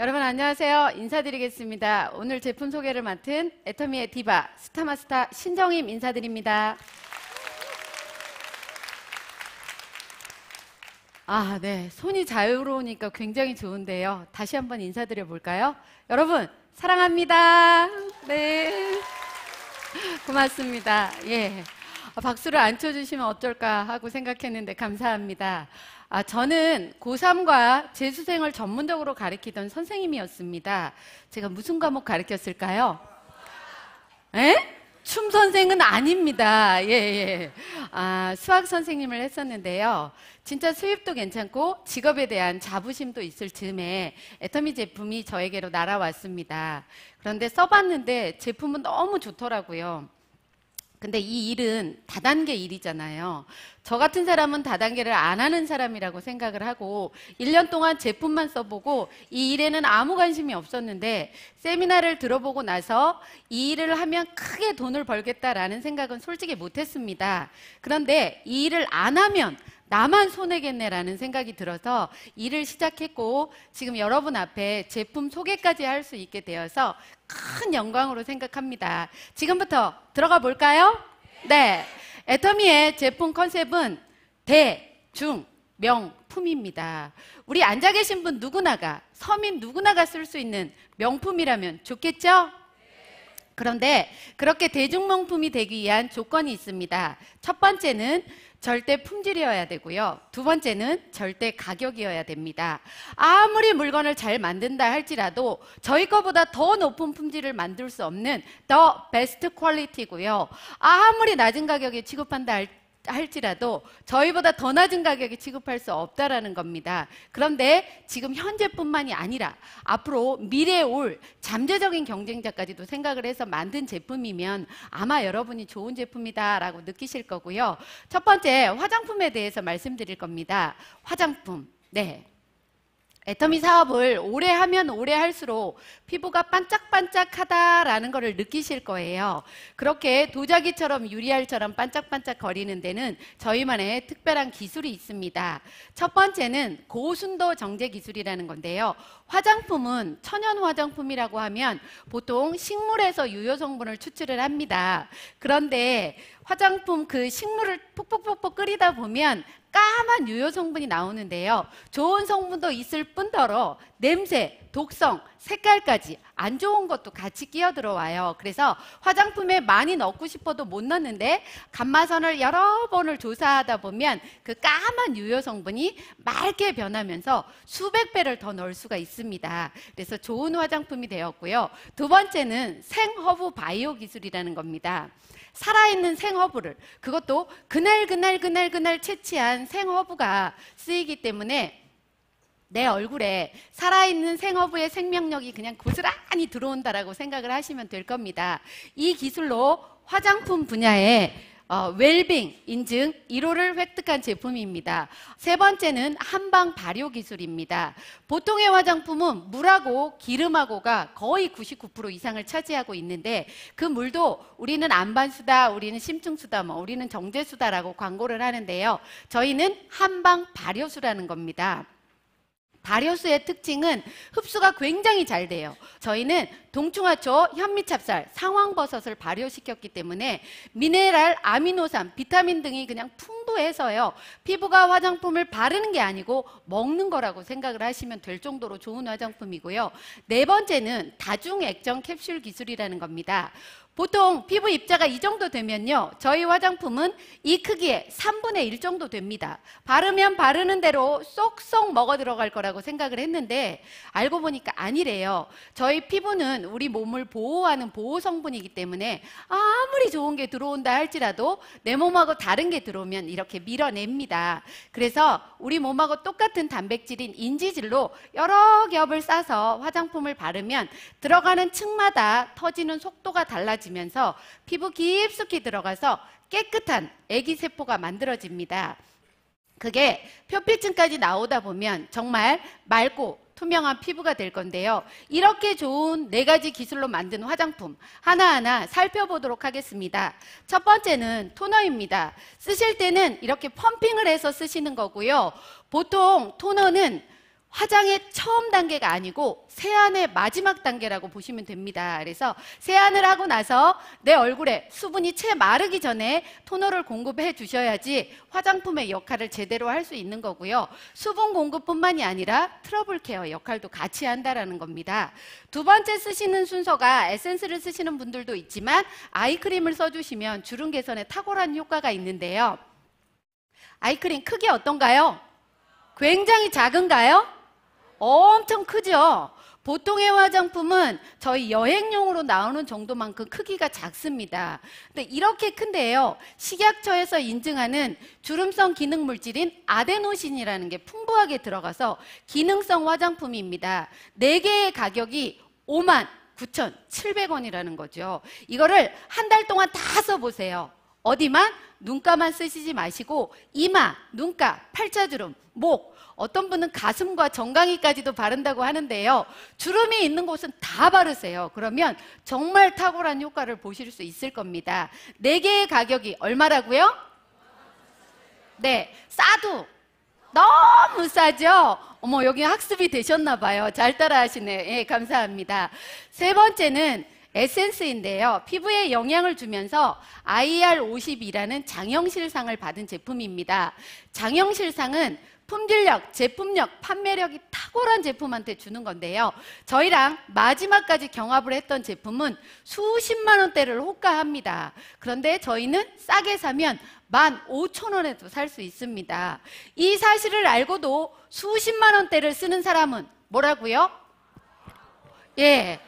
여러분 안녕하세요. 인사드리겠습니다. 오늘 제품 소개를 맡은 애터미의 디바 스타마스터 신정임 인사드립니다. 네. 손이 자유로우니까 굉장히 좋은데요. 다시 한번 인사드려 볼까요? 여러분 사랑합니다. 네. 고맙습니다. 예. 박수를 안 쳐주시면 어떨까 하고 생각했는데 감사합니다. 저는 고3과 재수생을 전문적으로 가르치던 선생님이었습니다. 제가 무슨 과목 가르쳤을까요? 춤 선생은 아닙니다. 수학 선생님을 했었는데요. 진짜 수입도 괜찮고 직업에 대한 자부심도 있을 즈음에 애터미 제품이 저에게로 날아왔습니다. 그런데 써봤는데 제품은 너무 좋더라고요. 근데 이 일은 다단계 일이잖아요. 저 같은 사람은 다단계를 안 하는 사람이라고 생각을 하고 1년 동안 제품만 써보고 이 일에는 아무 관심이 없었는데 세미나를 들어보고 나서 이 일을 하면 크게 돈을 벌겠다라는 생각은 솔직히 못했습니다. 그런데 이 일을 안 하면 나만 손해겠네라는 생각이 들어서 일을 시작했고 지금 여러분 앞에 제품 소개까지 할 수 있게 되어서 큰 영광으로 생각합니다. 지금부터 들어가 볼까요? 네. 애터미의 제품 컨셉은 대, 중, 명품입니다. 우리 앉아 계신 분 누구나가, 서민 누구나가 쓸 수 있는 명품이라면 좋겠죠? 그런데 그렇게 대중명품이 되기 위한 조건이 있습니다. 첫 번째는 절대 품질이어야 되고요. 두 번째는 절대 가격이어야 됩니다. 아무리 물건을 잘 만든다 할지라도 저희 거보다 더 높은 품질을 만들 수 없는 더 베스트 퀄리티고요. 아무리 낮은 가격에 취급한다 할지라도 저희보다 더 낮은 가격에 취급할 수 없다라는 겁니다. 그런데 지금 현재뿐만이 아니라 앞으로 미래에 올 잠재적인 경쟁자까지도 생각을 해서 만든 제품이면 아마 여러분이 좋은 제품이다라고 느끼실 거고요. 첫 번째 화장품에 대해서 말씀드릴 겁니다. 화장품. 네. 애터미 사업을 오래 하면 오래 할수록 피부가 반짝반짝하다라는 것을 느끼실 거예요. 그렇게 도자기처럼 유리알처럼 반짝반짝 거리는 데는 저희만의 특별한 기술이 있습니다. 첫 번째는 고순도 정제 기술이라는 건데요. 화장품은 천연 화장품이라고 하면 보통 식물에서 유효 성분을 추출을 합니다. 그런데 화장품 그 식물을 푹푹푹푹 끓이다 보면 까만 유효 성분이 나오는데요. 좋은 성분도 있을 뿐더러 냄새, 독성, 색깔까지 안 좋은 것도 같이 끼어 들어와요. 그래서 화장품에 많이 넣고 싶어도 못 넣는데 감마선을 여러 번을 조사하다 보면 그 까만 유효 성분이 맑게 변하면서 수백 배를 더 넣을 수가 있습니다. 그래서 좋은 화장품이 되었고요. 두 번째는 생허브 바이오 기술이라는 겁니다. 살아있는 생허브를, 그것도 그날 채취한 생허브가 쓰이기 때문에 내 얼굴에 살아있는 생허브의 생명력이 그냥 고스란히 들어온다라고 생각을 하시면 될 겁니다. 이 기술로 화장품 분야에 웰빙 인증 1호를 획득한 제품입니다. 세 번째는 한방 발효 기술입니다. 보통의 화장품은 물하고 기름하고가 거의 99% 이상을 차지하고 있는데 그 물도 우리는 안반수다, 우리는 심층수다, 우리는 정제수다라고 광고를 하는데요. 저희는 한방 발효수라는 겁니다. 발효수의 특징은 흡수가 굉장히 잘 돼요. 저희는 동충하초, 현미찹쌀, 상황버섯을 발효시켰기 때문에 미네랄, 아미노산, 비타민 등이 그냥 풍부해서요. 피부가 화장품을 바르는 게 아니고 먹는 거라고 생각을 하시면 될 정도로 좋은 화장품이고요. 네 번째는 다중액정 캡슐 기술이라는 겁니다. 보통 피부 입자가 이 정도 되면요. 저희 화장품은 이 크기에 3분의 1 정도 됩니다. 바르면 바르는 대로 쏙쏙 먹어 들어갈 거라고 생각을 했는데 알고 보니까 아니래요. 저희 피부는 우리 몸을 보호하는 보호 성분이기 때문에 아무리 좋은 게 들어온다 할지라도 내 몸하고 다른 게 들어오면 이렇게 밀어냅니다. 그래서 우리 몸하고 똑같은 단백질인 인지질로 여러 겹을 싸서 화장품을 바르면 들어가는 층마다 터지는 속도가 달라지면서 피부 깊숙이 들어가서 깨끗한 애기세포가 만들어집니다. 그게 표피층까지 나오다 보면 정말 맑고 투명한 피부가 될 건데요. 이렇게 좋은 4가지 기술로 만든 화장품 하나하나 살펴보도록 하겠습니다. 첫 번째는 토너입니다. 쓰실 때는 이렇게 펌핑을 해서 쓰시는 거고요. 보통 토너는 화장의 처음 단계가 아니고 세안의 마지막 단계라고 보시면 됩니다. 그래서 세안을 하고 나서 내 얼굴에 수분이 채 마르기 전에 토너를 공급해 주셔야지 화장품의 역할을 제대로 할 수 있는 거고요. 수분 공급뿐만이 아니라 트러블 케어 역할도 같이 한다라는 겁니다. 두 번째 쓰시는 순서가 에센스를 쓰시는 분들도 있지만 아이크림을 써주시면 주름 개선에 탁월한 효과가 있는데요. 아이크림 크기 어떤가요? 굉장히 작은가요? 엄청 크죠? 보통의 화장품은 저희 여행용으로 나오는 정도만큼 크기가 작습니다. 근데 이렇게 큰데요, 식약처에서 인증하는 주름성 기능 물질인 아데노신이라는 게 풍부하게 들어가서 기능성 화장품입니다. 4개의 가격이 59,700원이라는 거죠. 이거를 한 달 동안 다 써보세요. 어디만? 눈가만 쓰시지 마시고 이마, 눈가, 팔자주름, 목, 어떤 분은 가슴과 정강이까지도 바른다고 하는데요. 주름이 있는 곳은 다 바르세요. 그러면 정말 탁월한 효과를 보실 수 있을 겁니다. 4개의 가격이 얼마라고요? 네, 싸도 너무 싸죠? 어머, 여기 학습이 되셨나 봐요. 잘 따라하시네. 예, 감사합니다. 세 번째는 에센스인데요. 피부에 영향을 주면서 IR52라는 장영실상을 받은 제품입니다. 장영실상은 품질력, 제품력, 판매력이 탁월한 제품한테 주는 건데요. 저희랑 마지막까지 경합을 했던 제품은 수십만 원대를 호가합니다. 그런데 저희는 싸게 사면 15,000원에도 살 수 있습니다. 이 사실을 알고도 수십만 원대를 쓰는 사람은 뭐라고요? 예,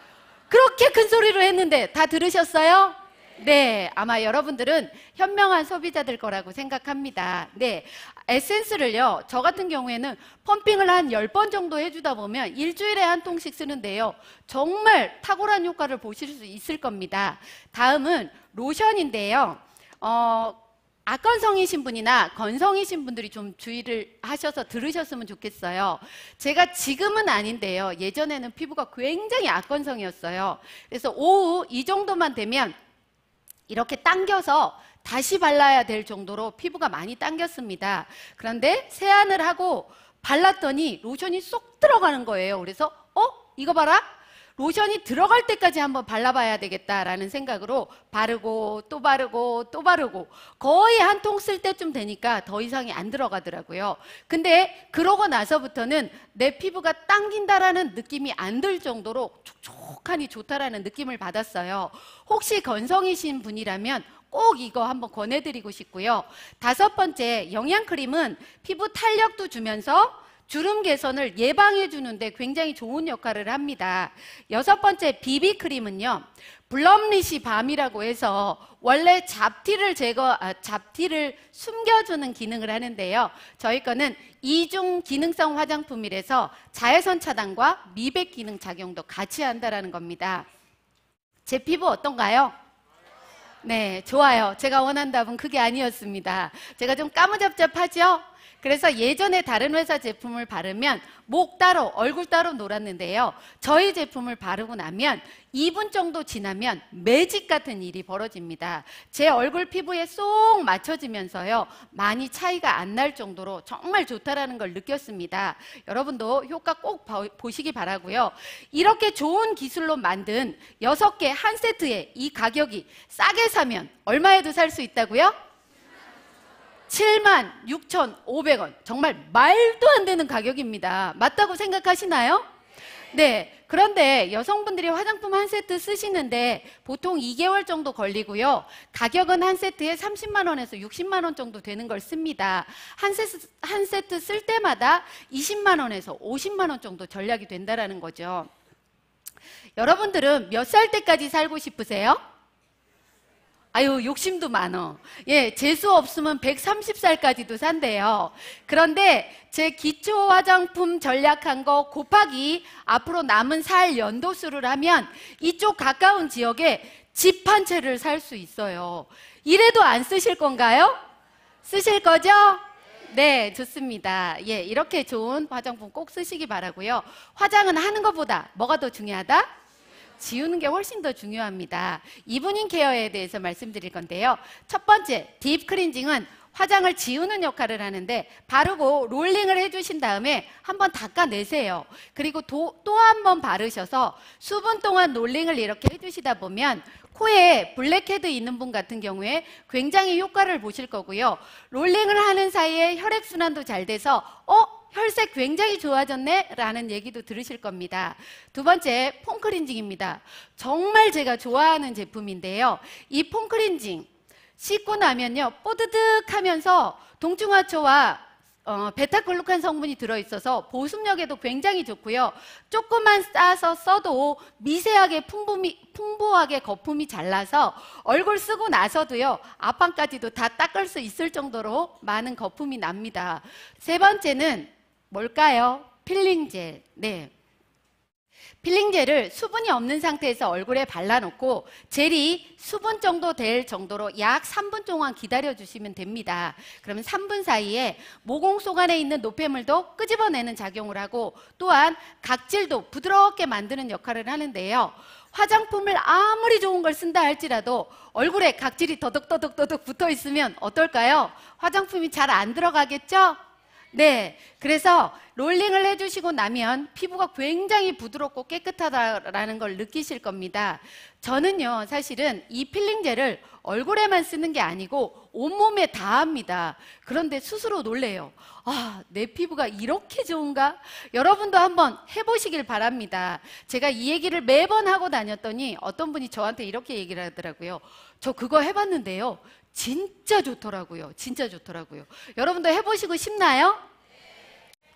그렇게 큰 소리로 했는데 다 들으셨어요? 네, 아마 여러분들은 현명한 소비자들 거라고 생각합니다. 네, 에센스를요, 저 같은 경우에는 펌핑을 한 10번 정도 해주다 보면 일주일에 한 통씩 쓰는데요, 정말 탁월한 효과를 보실 수 있을 겁니다. 다음은 로션인데요. 악건성이신 분이나 건성이신 분들이 좀 주의를 하셔서 들으셨으면 좋겠어요. 제가 지금은 아닌데요, 예전에는 피부가 굉장히 악건성이었어요. 그래서 오후 이 정도만 되면 이렇게 당겨서 다시 발라야 될 정도로 피부가 많이 당겼습니다. 그런데 세안을 하고 발랐더니 로션이 쏙 들어가는 거예요. 그래서 이거 봐라, 로션이 들어갈 때까지 한번 발라봐야 되겠다라는 생각으로 바르고 또 바르고 또 바르고 거의 한 통 쓸 때쯤 되니까 더 이상이 안 들어가더라고요. 근데 그러고 나서부터는 내 피부가 당긴다라는 느낌이 안 들 정도로 촉촉하니 좋다라는 느낌을 받았어요. 혹시 건성이신 분이라면 꼭 이거 한번 권해드리고 싶고요. 5번째, 영양크림은 피부 탄력도 주면서 주름 개선을 예방해 주는데 굉장히 좋은 역할을 합니다. 6번째, 비비크림은요, 블럼리시 밤이라고 해서 원래 잡티를 숨겨주는 기능을 하는데요. 저희 거는 이중 기능성 화장품이라서 자외선 차단과 미백 기능 작용도 같이 한다는 겁니다. 제 피부 어떤가요? 네, 좋아요. 제가 원한 답은 그게 아니었습니다. 제가 좀 까무잡잡하죠? 그래서 예전에 다른 회사 제품을 바르면 목 따로, 얼굴 따로 놀았는데요. 저희 제품을 바르고 나면 2분 정도 지나면 매직 같은 일이 벌어집니다. 제 얼굴 피부에 쏙 맞춰지면서요, 많이 차이가 안 날 정도로 정말 좋다라는 걸 느꼈습니다. 여러분도 효과 꼭 보시기 바라고요. 이렇게 좋은 기술로 만든 6개 한 세트에 이 가격이 싸게 사면 얼마에도 살 수 있다고요? 76,500원. 정말 말도 안 되는 가격입니다. 맞다고 생각하시나요? 네. 그런데 여성분들이 화장품 한 세트 쓰시는데 보통 2개월 정도 걸리고요. 가격은 한 세트에 30만 원에서 60만 원 정도 되는 걸 씁니다. 한 세트 쓸 때마다 20만 원에서 50만 원 정도 전략이 된다는 거죠. 여러분들은 몇 살 때까지 살고 싶으세요? 아유, 욕심도 많어. 예, 재수 없으면 130살까지도 산대요. 그런데 제 기초 화장품 전략한 거 곱하기 앞으로 남은 살 연도수를 하면 이쪽 가까운 지역에 집 한 채를 살 수 있어요. 이래도 안 쓰실 건가요? 쓰실 거죠? 네, 좋습니다. 예, 이렇게 좋은 화장품 꼭 쓰시기 바라고요. 화장은 하는 것보다 뭐가 더 중요하다? 지우는 게 훨씬 더 중요합니다. 이브닝 케어에 대해서 말씀드릴 건데요. 첫 번째, 딥 클렌징은 화장을 지우는 역할을 하는데 바르고 롤링을 해주신 다음에 한번 닦아내세요. 그리고 또 한 번 바르셔서 수분 동안 롤링을 이렇게 해주시다 보면 코에 블랙헤드 있는 분 같은 경우에 굉장히 효과를 보실 거고요. 롤링을 하는 사이에 혈액순환도 잘 돼서 혈색 굉장히 좋아졌네 라는 얘기도 들으실 겁니다. 두 번째, 폼클렌징입니다. 정말 제가 좋아하는 제품인데요. 이 폼클렌징 씻고 나면요 뽀드득하면서 동충하초와 베타글루칸 성분이 들어있어서 보습력에도 굉장히 좋고요. 조금만 싸서 써도 미세하게 풍부하게 거품이 잘 나서 얼굴 쓰고 나서도요 앞판까지도 다 닦을 수 있을 정도로 많은 거품이 납니다. 세 번째는 뭘까요? 필링젤. 네. 필링젤을 수분이 없는 상태에서 얼굴에 발라놓고 젤이 수분 정도 될 정도로 약 3분 동안 기다려주시면 됩니다. 그러면 3분 사이에 모공 속 안에 있는 노폐물도 끄집어내는 작용을 하고 또한 각질도 부드럽게 만드는 역할을 하는데요. 화장품을 아무리 좋은 걸 쓴다 할지라도 얼굴에 각질이 더덕더덕 붙어 있으면 어떨까요? 화장품이 잘 안 들어가겠죠? 네, 그래서 롤링을 해주시고 나면 피부가 굉장히 부드럽고 깨끗하다라는 걸 느끼실 겁니다. 저는요 사실은 이 필링젤을 얼굴에만 쓰는 게 아니고 온몸에 다 합니다. 그런데 스스로 놀래요. 내 피부가 이렇게 좋은가? 여러분도 한번 해보시길 바랍니다. 제가 이 얘기를 매번 하고 다녔더니 어떤 분이 저한테 이렇게 얘기를 하더라고요. 저 그거 해봤는데요 진짜 좋더라고요. 진짜 좋더라고요. 여러분도 해보시고 싶나요?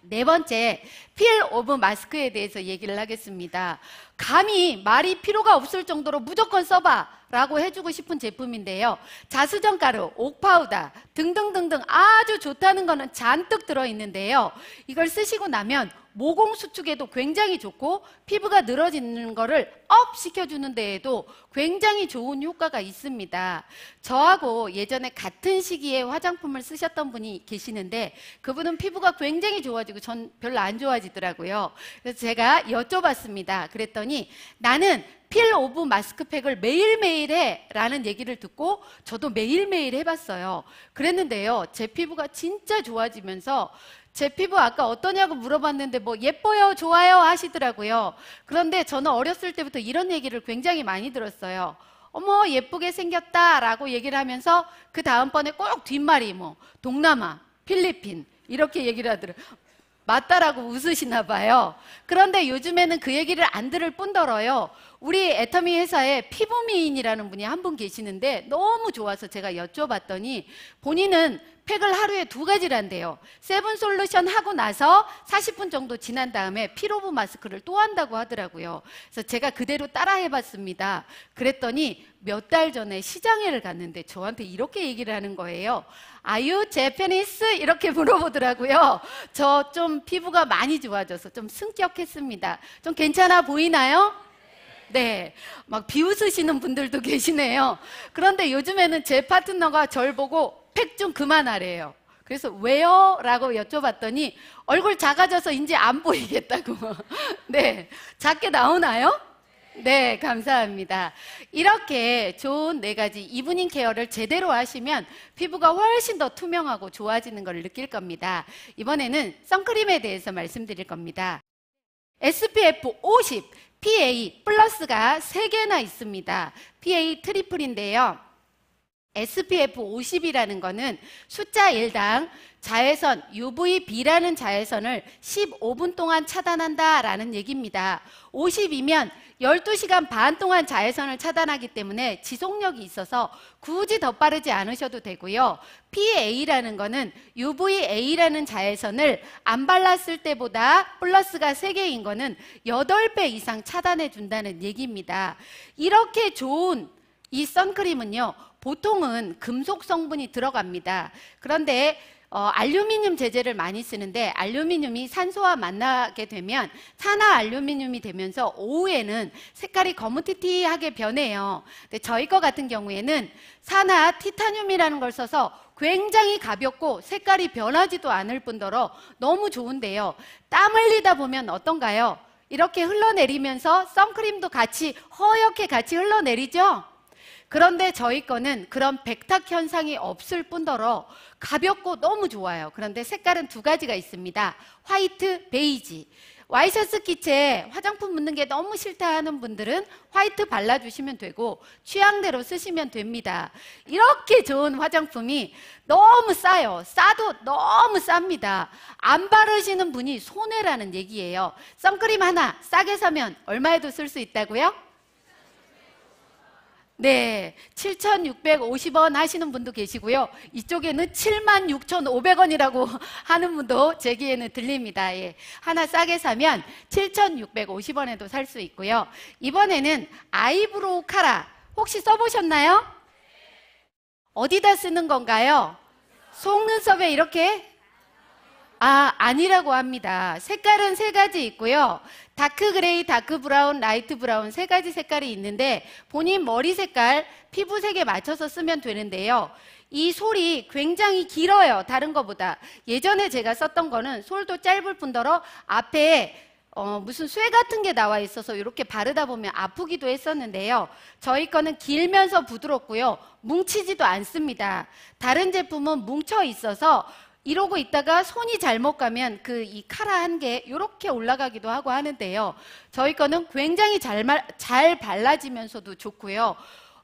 네 번째, 필 오브 마스크에 대해서 얘기를 하겠습니다. 감히 말이 필요가 없을 정도로 무조건 써봐 라고 해주고 싶은 제품인데요. 자수정가루, 옥파우더 등등등등 아주 좋다는 거는 잔뜩 들어있는데요. 이걸 쓰시고 나면 모공 수축에도 굉장히 좋고 피부가 늘어지는 거를 업 시켜주는 데에도 굉장히 좋은 효과가 있습니다. 저하고 예전에 같은 시기에 화장품을 쓰셨던 분이 계시는데 그분은 피부가 굉장히 좋아지고 전 별로 안 좋아지더라고요. 그래서 제가 여쭤봤습니다. 그랬더니 나는 필 오브 마스크팩을 매일매일 해 라는 얘기를 듣고 저도 매일매일 해봤어요. 그랬는데요 제 피부가 진짜 좋아지면서 제 피부 아까 어떠냐고 물어봤는데 뭐 예뻐요 좋아요 하시더라고요. 그런데 저는 어렸을 때부터 이런 얘기를 굉장히 많이 들었어요. 어머 예쁘게 생겼다 라고 얘기를 하면서 그 다음번에 꼭 뒷말이 뭐 동남아, 필리핀 이렇게 얘기를 하더라고요. 맞다라고 웃으시나 봐요. 그런데 요즘에는 그 얘기를 안 들을 뿐더러요 우리 애터미 회사에 피부미인이라는 분이 한 분 계시는데 너무 좋아서 제가 여쭤봤더니 본인은 팩을 하루에 2가지를 한대요. 세븐 솔루션 하고 나서 40분 정도 지난 다음에 필 오브 마스크를 또 한다고 하더라고요. 그래서 제가 그대로 따라 해봤습니다. 그랬더니 몇 달 전에 시장회를 갔는데 저한테 이렇게 얘기를 하는 거예요. Are you Japanese? 이렇게 물어보더라고요. 저 좀 피부가 많이 좋아져서 좀 승격했습니다. 좀 괜찮아 보이나요? 네, 막 비웃으시는 분들도 계시네요. 그런데 요즘에는 제 파트너가 절 보고 팩 좀 그만하래요. 그래서 왜요? 라고 여쭤봤더니 얼굴 작아져서 이제 안 보이겠다고. 네, 작게 나오나요? 네, 감사합니다. 이렇게 좋은 4가지 이브닝 케어를 제대로 하시면 피부가 훨씬 더 투명하고 좋아지는 걸 느낄 겁니다. 이번에는 선크림에 대해서 말씀드릴 겁니다. SPF 50, PA 플러스가 3개나 있습니다. PA 트리플인데요. SPF 50이라는 거는 숫자 1당 자외선 UVB라는 자외선을 15분 동안 차단한다라는 얘기입니다. 50이면 12시간 반 동안 자외선을 차단하기 때문에 지속력이 있어서 굳이 더 빠르지 않으셔도 되고요. PA라는 거는 UVA라는 자외선을 안 발랐을 때보다 플러스가 3개인 거는 8배 이상 차단해 준다는 얘기입니다. 이렇게 좋은 이 선크림은요. 보통은 금속 성분이 들어갑니다. 그런데 알루미늄 제제를 많이 쓰는데 알루미늄이 산소와 만나게 되면 산화 알루미늄이 되면서 오후에는 색깔이 거무튀튀하게 변해요. 근데 저희 거 같은 경우에는 산화 티타늄이라는 걸 써서 굉장히 가볍고 색깔이 변하지도 않을 뿐더러 너무 좋은데요. 땀 흘리다 보면 어떤가요? 이렇게 흘러내리면서 선크림도 같이 허옇게 같이 흘러내리죠? 그런데 저희 거는 그런 백탁 현상이 없을 뿐더러 가볍고 너무 좋아요. 그런데 색깔은 두 가지가 있습니다. 화이트, 베이지. 와이셔츠 기체에 화장품 묻는 게 너무 싫다 하는 분들은 화이트 발라주시면 되고 취향대로 쓰시면 됩니다. 이렇게 좋은 화장품이 너무 싸요. 싸도 너무 쌉니다. 안 바르시는 분이 손해라는 얘기예요. 선크림 하나 싸게 사면 얼마에도 쓸 수 있다고요? 네, 7,650원 하시는 분도 계시고요. 이쪽에는 76,500원이라고 하는 분도 제 귀에는 들립니다. 예. 하나 싸게 사면 7,650원에도 살 수 있고요. 이번에는 아이브로우 카라 혹시 써보셨나요? 어디다 쓰는 건가요? 속눈썹에 이렇게? 아니라고 합니다. 색깔은 세 가지 있고요. 다크 그레이, 다크 브라운, 라이트 브라운 세 가지 색깔이 있는데 본인 머리 색깔, 피부색에 맞춰서 쓰면 되는데요. 이 솔이 굉장히 길어요. 다른 것보다. 예전에 제가 썼던 거는 솔도 짧을 뿐더러 앞에 무슨 쇠 같은 게 나와 있어서 이렇게 바르다 보면 아프기도 했었는데요. 저희 거는 길면서 부드럽고요. 뭉치지도 않습니다. 다른 제품은 뭉쳐 있어서 이러고 있다가 손이 잘못 가면 이 카라 한 개 이렇게 올라가기도 하고 하는데요. 저희 거는 굉장히 잘 발라지면서도 좋고요.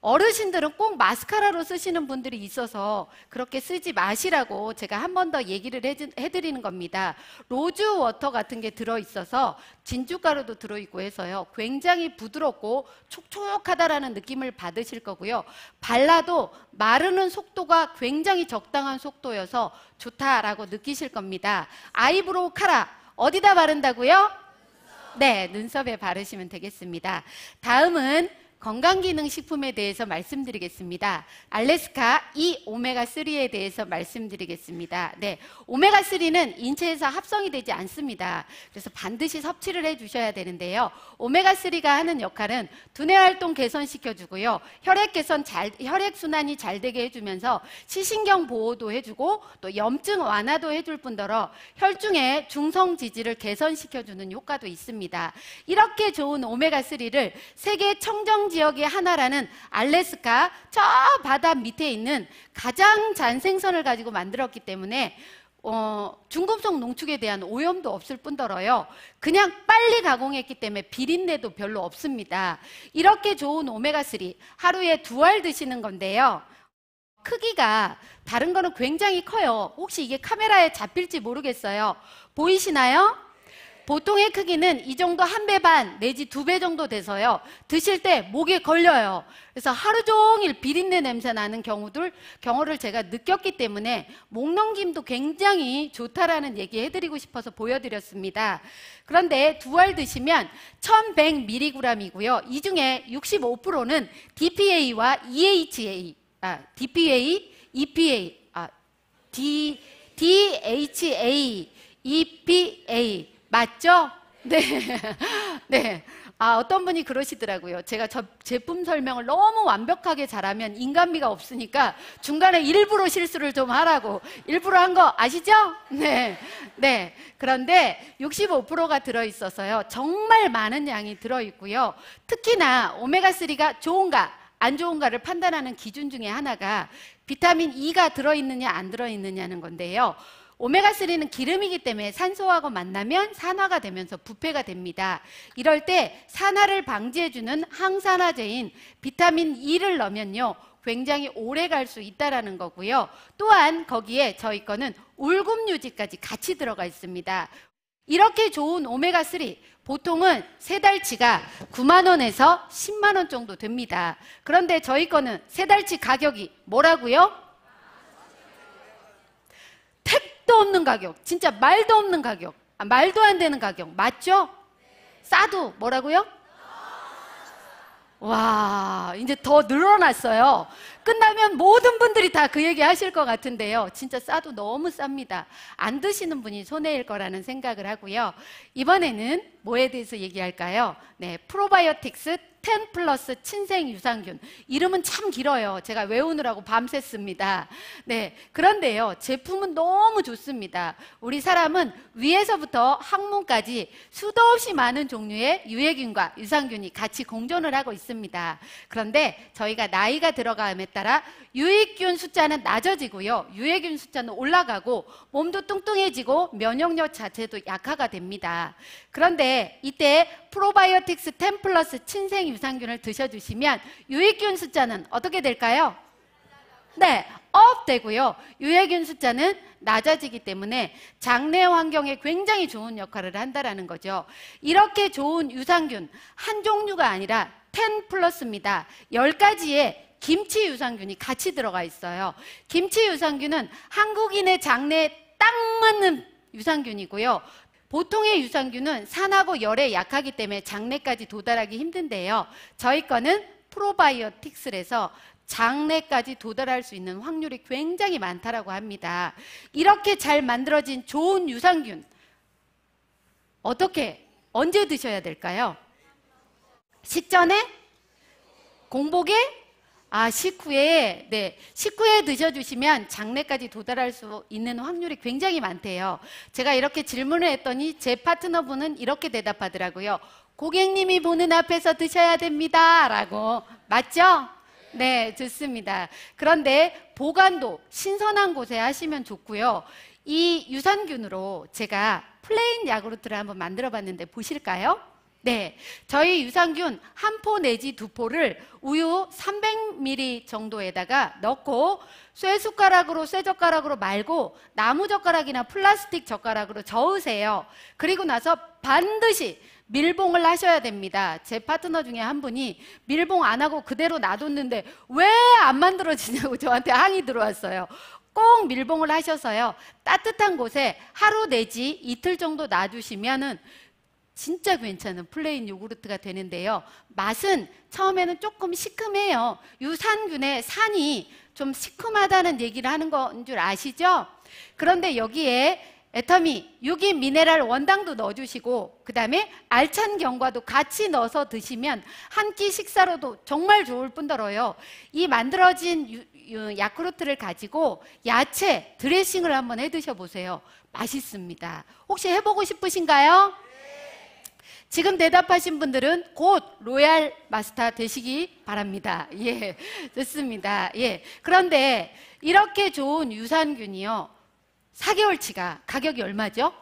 어르신들은 꼭 마스카라로 쓰시는 분들이 있어서 그렇게 쓰지 마시라고 제가 한 번 더 얘기를 해드리는 겁니다. 로즈워터 같은 게 들어있어서 진주가루도 들어있고 해서요. 굉장히 부드럽고 촉촉하다라는 느낌을 받으실 거고요. 발라도 마르는 속도가 굉장히 적당한 속도여서 좋다라고 느끼실 겁니다. 아이브로우 카라 어디다 바른다고요? 네, 눈썹에 바르시면 되겠습니다. 다음은 건강기능식품에 대해서 말씀드리겠습니다. 알래스카 이 오메가3에 대해서 말씀드리겠습니다. 네, 오메가3는 인체에서 합성이 되지 않습니다. 그래서 반드시 섭취를 해주셔야 되는데요. 오메가3가 하는 역할은 두뇌 활동 개선시켜주고요. 혈액순환이 잘 되게 해주면서 시신경 보호도 해주고 또 염증 완화도 해줄 뿐더러 혈중의 중성 지질을 개선시켜주는 효과도 있습니다. 이렇게 좋은 오메가3를 세계 청정 지역의 하나라는 알래스카 저 바다 밑에 있는 가장 잔 생선을 가지고 만들었기 때문에 중금속 농축에 대한 오염도 없을 뿐더러요. 그냥 빨리 가공했기 때문에 비린내도 별로 없습니다. 이렇게 좋은 오메가3 하루에 2알 드시는 건데요. 크기가 다른 거는 굉장히 커요. 혹시 이게 카메라에 잡힐지 모르겠어요. 보이시나요? 보통의 크기는 이 정도 1배 반 내지 2배 정도 돼서요. 드실 때 목에 걸려요. 그래서 하루 종일 비린내 냄새 나는 경우를 제가 느꼈기 때문에 목넘김도 굉장히 좋다라는 얘기 해드리고 싶어서 보여드렸습니다. 그런데 2알 드시면 1100mg이고요. 이 중에 65%는 DPA와 EHA, DHA, EPA 맞죠? 네. 네. 어떤 분이 그러시더라고요. 제가 저 제품 설명을 너무 완벽하게 잘하면 인간미가 없으니까 중간에 일부러 실수를 좀 하라고. 일부러 한 거 아시죠? 네. 네. 그런데 65%가 들어있어서요. 정말 많은 양이 들어있고요. 특히나 오메가3가 좋은가, 안 좋은가를 판단하는 기준 중에 하나가 비타민 E가 들어있느냐, 안 들어있느냐는 건데요. 오메가3는 기름이기 때문에 산소하고 만나면 산화가 되면서 부패가 됩니다. 이럴 때 산화를 방지해주는 항산화제인 비타민 E를 넣으면요. 굉장히 오래 갈 수 있다는 거고요. 또한 거기에 저희 거는 울금유지까지 같이 들어가 있습니다. 이렇게 좋은 오메가3 보통은 3달치가 9만 원에서 10만 원 정도 됩니다. 그런데 저희 거는 3달치 가격이 뭐라고요? 택도 없는 가격, 진짜 말도 없는 가격, 말도 안 되는 가격 맞죠? 싸도 뭐라고요? 와, 이제 더 늘어났어요. 끝나면 모든 분들이 다 그 얘기 하실 것 같은데요. 진짜 싸도 너무 쌉니다. 안 드시는 분이 손해일 거라는 생각을 하고요. 이번에는 뭐에 대해서 얘기할까요? 네, 프로바이오틱스 10 플러스 친생 유산균. 이름은 참 길어요. 제가 외우느라고 밤샜습니다. 네, 그런데요, 제품은 너무 좋습니다. 우리 사람은 위에서부터 항문까지 수도 없이 많은 종류의 유해균과 유산균이 같이 공존을 하고 있습니다. 그런데 저희가 나이가 들어감에 따라 유익균 숫자는 낮아지고요, 유해균 숫자는 올라가고 몸도 뚱뚱해지고 면역력 자체도 약화가 됩니다. 그런데 이때 프로바이오틱스 10 플러스 친생 유산균을 드셔주시면 유익균 숫자는 어떻게 될까요? 네, 업 되고요, 유해균 숫자는 낮아지기 때문에 장내 환경에 굉장히 좋은 역할을 한다는 거죠. 이렇게 좋은 유산균 한 종류가 아니라 10 플러스입니다. 10가지의 김치 유산균이 같이 들어가 있어요. 김치 유산균은 한국인의 장내에 딱 맞는 유산균이고요. 보통의 유산균은 산하고 열에 약하기 때문에 장내까지 도달하기 힘든데요, 저희 거는 프로바이오틱스라서 장내까지 도달할 수 있는 확률이 굉장히 많다고 합니다. 이렇게 잘 만들어진 좋은 유산균, 어떻게, 언제 드셔야 될까요? 식전에? 공복에? 식후에, 네, 식후에 드셔주시면 장내까지 도달할 수 있는 확률이 굉장히 많대요. 제가 이렇게 질문을 했더니 제 파트너분은 이렇게 대답하더라고요. 고객님이 보는 앞에서 드셔야 됩니다 라고. 맞죠? 네, 좋습니다. 그런데 보관도 신선한 곳에 하시면 좋고요. 이 유산균으로 제가 플레인 야구르트를 한번 만들어 봤는데 보실까요? 네, 저희 유산균 한 포 내지 두 포를 우유 300ml 정도에다가 넣고 쇠숟가락으로, 쇠젓가락으로 말고 나무젓가락이나 플라스틱 젓가락으로 저으세요. 그리고 나서 반드시 밀봉을 하셔야 됩니다. 제 파트너 중에 한 분이 밀봉 안 하고 그대로 놔뒀는데 왜 안 만들어지냐고 저한테 항의 들어왔어요. 꼭 밀봉을 하셔서요, 따뜻한 곳에 하루 내지 이틀 정도 놔두시면은 진짜 괜찮은 플레인 요구르트가 되는데요, 맛은 처음에는 조금 시큼해요. 유산균의 산이 좀 시큼하다는 얘기를 하는 건 줄 아시죠? 그런데 여기에 애터미, 유기 미네랄 원당도 넣어주시고 그 다음에 알찬 견과도 같이 넣어서 드시면 한 끼 식사로도 정말 좋을 뿐더러요, 이 만들어진 야쿠르트를 가지고 야채 드레싱을 한번 해 드셔보세요. 맛있습니다. 혹시 해보고 싶으신가요? 지금 대답하신 분들은 곧 로얄 마스터 되시기 바랍니다. 예, 좋습니다. 예, 그런데 이렇게 좋은 유산균이요, 4개월치가 가격이 얼마죠?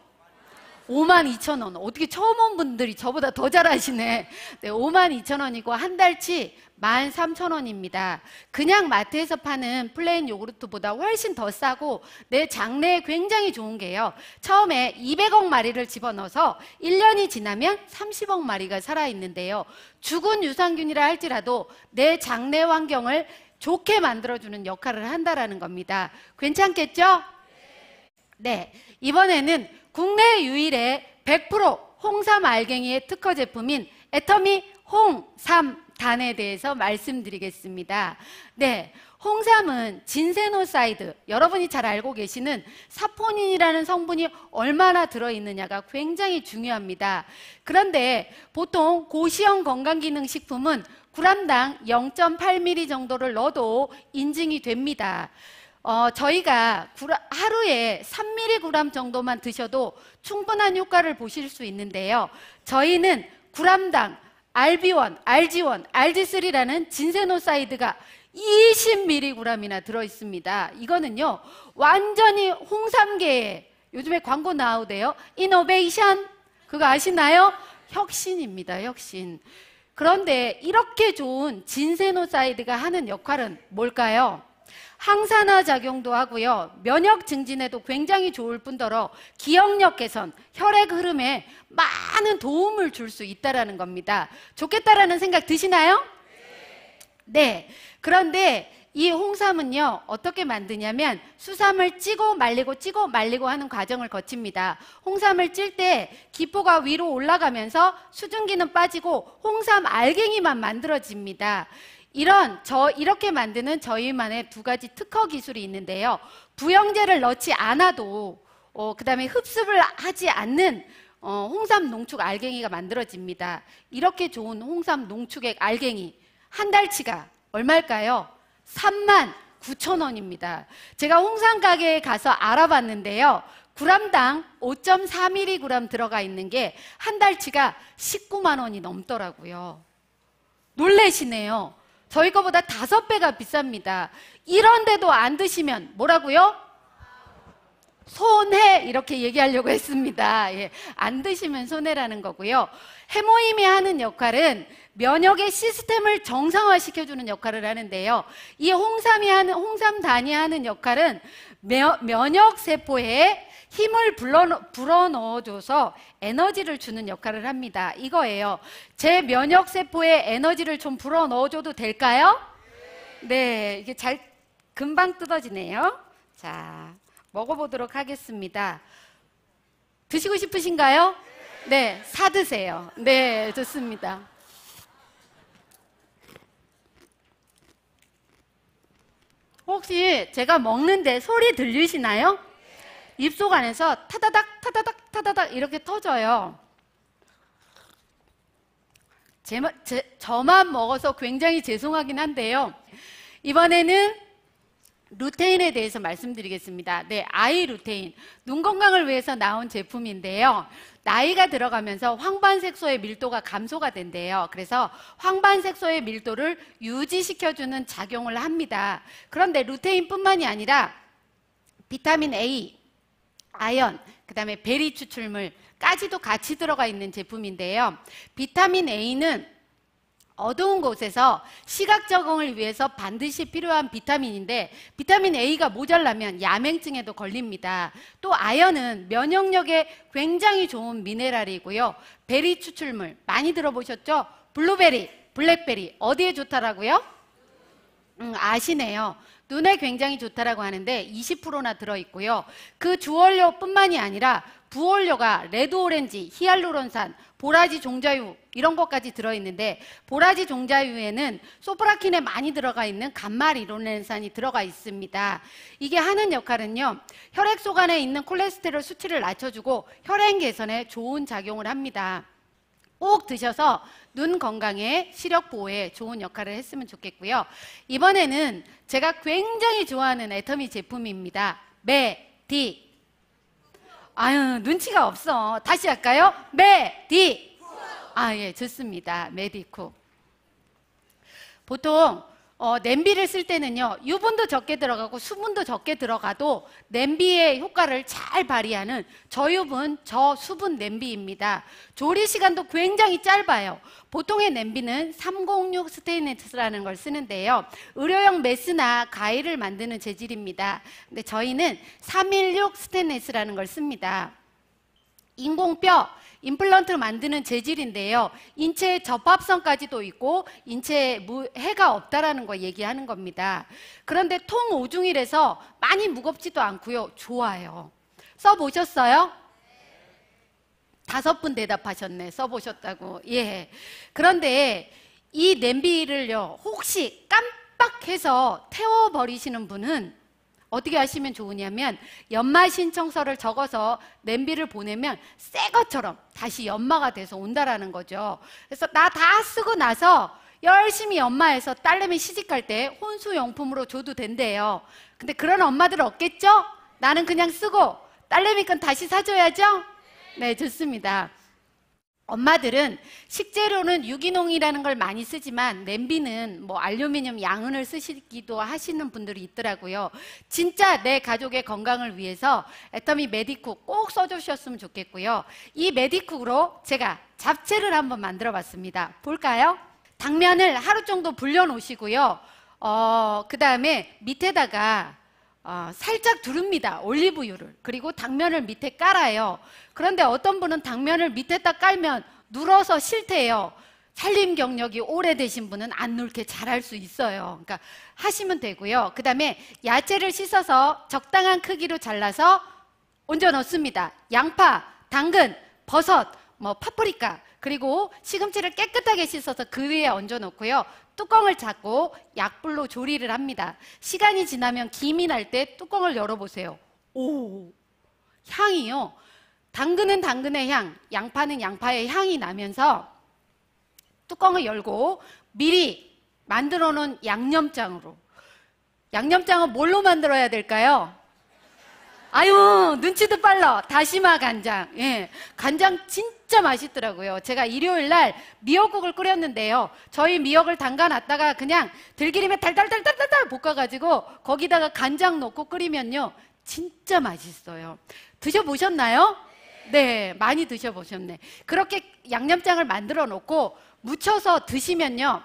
52,000원. 어떻게 처음 온 분들이 저보다 더 잘하시네. 네, 52,000원이고 한 달치 13,000원입니다. 그냥 마트에서 파는 플레인 요구르트보다 훨씬 더 싸고 내 장내에 굉장히 좋은 게요, 처음에 200억 마리를 집어넣어서 1년이 지나면 30억 마리가 살아있는데요, 죽은 유산균이라 할지라도 내 장내 환경을 좋게 만들어주는 역할을 한다는 겁니다. 괜찮겠죠? 네, 이번에는 국내 유일의 100% 홍삼 알갱이의 특허 제품인 애터미 홍삼단에 대해서 말씀드리겠습니다. 네, 홍삼은 진세노사이드, 여러분이 잘 알고 계시는 사포닌이라는 성분이 얼마나 들어있느냐가 굉장히 중요합니다. 그런데 보통 고시형 건강기능식품은 g당 0.8ml 정도를 넣어도 인증이 됩니다. 저희가 하루에 3mg 정도만 드셔도 충분한 효과를 보실 수 있는데요, 저희는 g당 RB1, RG1, RG3라는 진세노사이드가 20mg이나 들어있습니다. 이거는요, 완전히 홍삼계에 요즘에 광고 나오대요. 이노베이션, 그거 아시나요? 혁신입니다, 혁신. 그런데 이렇게 좋은 진세노사이드가 하는 역할은 뭘까요? 항산화 작용도 하고요, 면역 증진에도 굉장히 좋을 뿐더러 기억력 개선, 혈액 흐름에 많은 도움을 줄 수 있다는 겁니다. 좋겠다라는 생각 드시나요? 네. 그런데 이 홍삼은요, 어떻게 만드냐면 수삼을 찌고 말리고 하는 과정을 거칩니다. 홍삼을 찔 때 기포가 위로 올라가면서 수증기는 빠지고 홍삼 알갱이만 만들어집니다. 이렇게 만드는 저희만의 두 가지 특허 기술이 있는데요, 부영제를 넣지 않아도 그 다음에 흡습을 하지 않는 홍삼 농축 알갱이가 만들어집니다. 이렇게 좋은 홍삼 농축액 알갱이 한 달치가 얼마일까요? 39,000원입니다. 제가 홍삼 가게에 가서 알아봤는데요. g당 5.4mg 들어가 있는 게 한 달치가 19만 원이 넘더라고요. 놀래시네요. 저희 거보다 5배가 비쌉니다. 이런데도 안 드시면 뭐라고요? 손해 이렇게 얘기하려고 했습니다. 예, 안 드시면 손해라는 거고요. 해모임이 하는 역할은 면역의 시스템을 정상화시켜주는 역할을 하는데요. 이 홍삼단이 하는 역할은 면역세포에 힘을 불어넣어줘서 에너지를 주는 역할을 합니다. 이거예요. 제 면역세포에 에너지를 좀 불어넣어줘도 될까요? 네, 이게 금방 뜯어지네요. 자, 먹어보도록 하겠습니다. 드시고 싶으신가요? 네, 사드세요. 네, 좋습니다. 혹시 제가 먹는데 소리 들리시나요? 입속 안에서 타다닥 타다닥 타다닥 이렇게 터져요. 저만 먹어서 굉장히 죄송하긴 한데요. 이번에는 루테인에 대해서 말씀드리겠습니다. 네, 아이루테인. 눈 건강을 위해서 나온 제품인데요. 나이가 들어가면서 황반색소의 밀도가 감소가 된대요. 그래서 황반색소의 밀도를 유지시켜주는 작용을 합니다. 그런데 루테인뿐만이 아니라 비타민 A, 아연, 그 다음에 베리 추출물까지도 같이 들어가 있는 제품인데요. 비타민 A는 어두운 곳에서 시각 적응을 위해서 반드시 필요한 비타민인데 비타민 A가 모자라면 야맹증에도 걸립니다. 또 아연은 면역력에 굉장히 좋은 미네랄이고요. 베리 추출물 많이 들어보셨죠? 블루베리, 블랙베리 어디에 좋다라고요? 아시네요. 눈에 굉장히 좋다라고 하는데 20%나 들어있고요. 그 주원료뿐만이 아니라 부원료가 레드오렌지, 히알루론산, 보라지 종자유 이런 것까지 들어있는데 보라지 종자유에는 소프라킨에 많이 들어가 있는 감마리노렌산이 들어가 있습니다. 이게 하는 역할은요. 혈액속 안에 있는 콜레스테롤 수치를 낮춰주고 혈행 개선에 좋은 작용을 합니다. 꼭 드셔서 눈 건강에 시력 보호에 좋은 역할을 했으면 좋겠고요. 이번에는 제가 굉장히 좋아하는 애터미 제품입니다. 메디. 아유, 눈치가 없어. 다시 할까요? 메디. 아, 예, 좋습니다. 메디쿠. 보통 냄비를 쓸 때는요, 유분도 적게 들어가고 수분도 적게 들어가도 냄비의 효과를 잘 발휘하는 저유분, 저수분 냄비입니다. 조리 시간도 굉장히 짧아요. 보통의 냄비는 306 스테인리스라는 걸 쓰는데요. 의료용 메스나 가위를 만드는 재질입니다. 근데 저희는 316 스테인리스라는 걸 씁니다. 인공뼈, 임플란트를 만드는 재질인데요. 인체의 접합성까지도 있고 인체에 해가 없다라는 거 얘기하는 겁니다. 그런데 통오중이라서 많이 무겁지도 않고요. 좋아요. 써보셨어요? 5분 대답하셨네. 써보셨다고. 예. 그런데 이 냄비를요. 혹시 깜빡해서 태워버리시는 분은 어떻게 하시면 좋으냐면 연마 신청서를 적어서 냄비를 보내면 새 것처럼 다시 연마가 돼서 온다라는 거죠. 그래서 나 다 쓰고 나서 열심히 연마해서 딸내미 시집갈 때 혼수용품으로 줘도 된대요. 근데 그런 엄마들 없겠죠? 나는 그냥 쓰고 딸내미 건 다시 사줘야죠? 네, 좋습니다. 엄마들은 식재료는 유기농이라는 걸 많이 쓰지만 냄비는 뭐 알루미늄 양은을 쓰시기도 하시는 분들이 있더라고요. 진짜 내 가족의 건강을 위해서 애터미 메디쿡 꼭 써주셨으면 좋겠고요. 이 메디쿡으로 제가 잡채를 한번 만들어 봤습니다. 볼까요? 당면을 하루 정도 불려 놓으시고요. 그 다음에 밑에다가 살짝 두릅니다. 올리브유를. 그리고 당면을 밑에 깔아요. 그런데 어떤 분은 당면을 밑에다 깔면 눌어서 싫대요. 살림 경력이 오래되신 분은 안 눌게 잘할 수 있어요. 그러니까 하시면 되고요. 그 다음에 야채를 씻어서 적당한 크기로 잘라서 얹어 넣습니다. 양파, 당근, 버섯, 파프리카, 그리고 시금치를 깨끗하게 씻어서 그 위에 얹어 놓고요. 뚜껑을 잡고 약불로 조리를 합니다. 시간이 지나면 김이 날 때 뚜껑을 열어보세요. 오, 향이요. 당근은 당근의 향, 양파는 양파의 향이 나면서 뚜껑을 열고 미리 만들어 놓은 양념장으로. 양념장은 뭘로 만들어야 될까요? 아유, 눈치도 빨라. 다시마 간장. 예, 간장 진짜 맛있더라고요. 제가 일요일 날 미역국을 끓였는데요. 저희 미역을 담가놨다가 그냥 들기름에 달달달달달달 볶아가지고 거기다가 간장 넣고 끓이면요, 진짜 맛있어요. 드셔보셨나요? 네, 많이 드셔보셨네. 그렇게 양념장을 만들어 놓고 무쳐서 드시면요,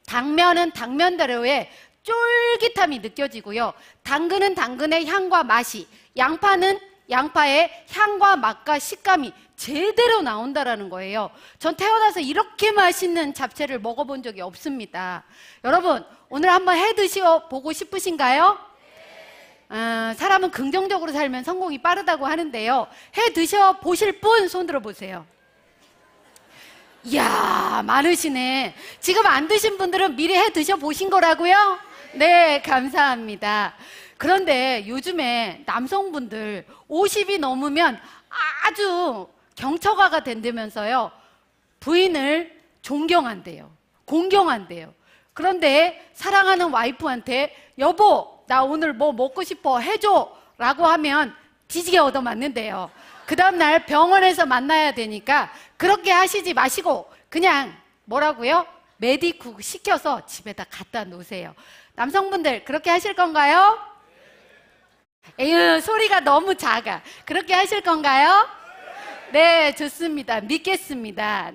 당면은 당면대로의 쫄깃함이 느껴지고요. 당근은 당근의 향과 맛이, 양파는 양파의 향과 맛과 식감이 제대로 나온다라는 거예요. 전 태어나서 이렇게 맛있는 잡채를 먹어본 적이 없습니다. 여러분, 오늘 한번 해 드셔보고 싶으신가요? 사람은 긍정적으로 살면 성공이 빠르다고 하는데요. 해 드셔보실 분 손 들어보세요. 이야, 많으시네. 지금 안 드신 분들은 미리 해 드셔보신 거라고요? 네, 감사합니다. 그런데 요즘에 남성분들 50이 넘으면 아주 경처가가 된다면서요, 부인을 존경한대요. 공경한대요. 그런데 사랑하는 와이프한테 여보, 나 오늘 뭐 먹고 싶어 해줘 라고 하면 뒤지게 얻어맞는데요. 그 다음날 병원에서 만나야 되니까 그렇게 하시지 마시고 그냥 뭐라고요? 메디쿡 시켜서 집에다 갖다 놓으세요. 남성분들 그렇게 하실 건가요? 에휴, 소리가 너무 작아. 그렇게 하실 건가요? 네, 좋습니다. 믿겠습니다.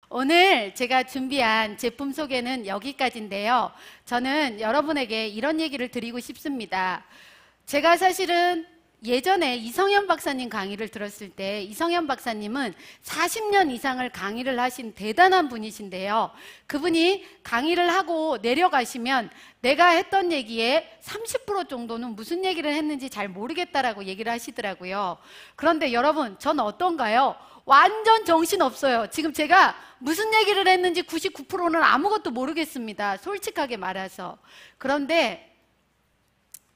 오늘 제가 준비한 제품 소개는 여기까지인데요. 저는 여러분에게 이런 얘기를 드리고 싶습니다. 제가 사실은 예전에 이성현 박사님 강의를 들었을 때, 이성현 박사님은 40년 이상을 강의를 하신 대단한 분이신데요. 그분이 강의를 하고 내려가시면 내가 했던 얘기에 30% 정도는 무슨 얘기를 했는지 잘 모르겠다라고 얘기를 하시더라고요. 그런데 여러분, 전 어떤가요? 완전 정신없어요. 지금 제가 무슨 얘기를 했는지 99%는 아무것도 모르겠습니다. 솔직하게 말해서. 그런데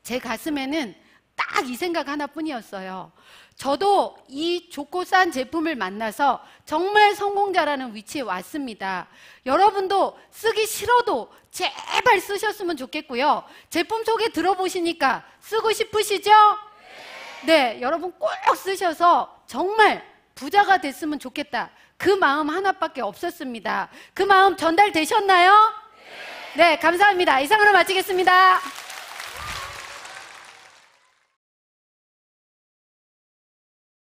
제 가슴에는 딱 이 생각 하나뿐이었어요. 저도 이 좋고 싼 제품을 만나서 정말 성공자라는 위치에 왔습니다. 여러분도 쓰기 싫어도 제발 쓰셨으면 좋겠고요. 제품 소개 들어보시니까 쓰고 싶으시죠? 네, 여러분 꼭 쓰셔서 정말 부자가 됐으면 좋겠다. 그 마음 하나밖에 없었습니다. 그 마음 전달되셨나요? 네, 감사합니다. 이상으로 마치겠습니다.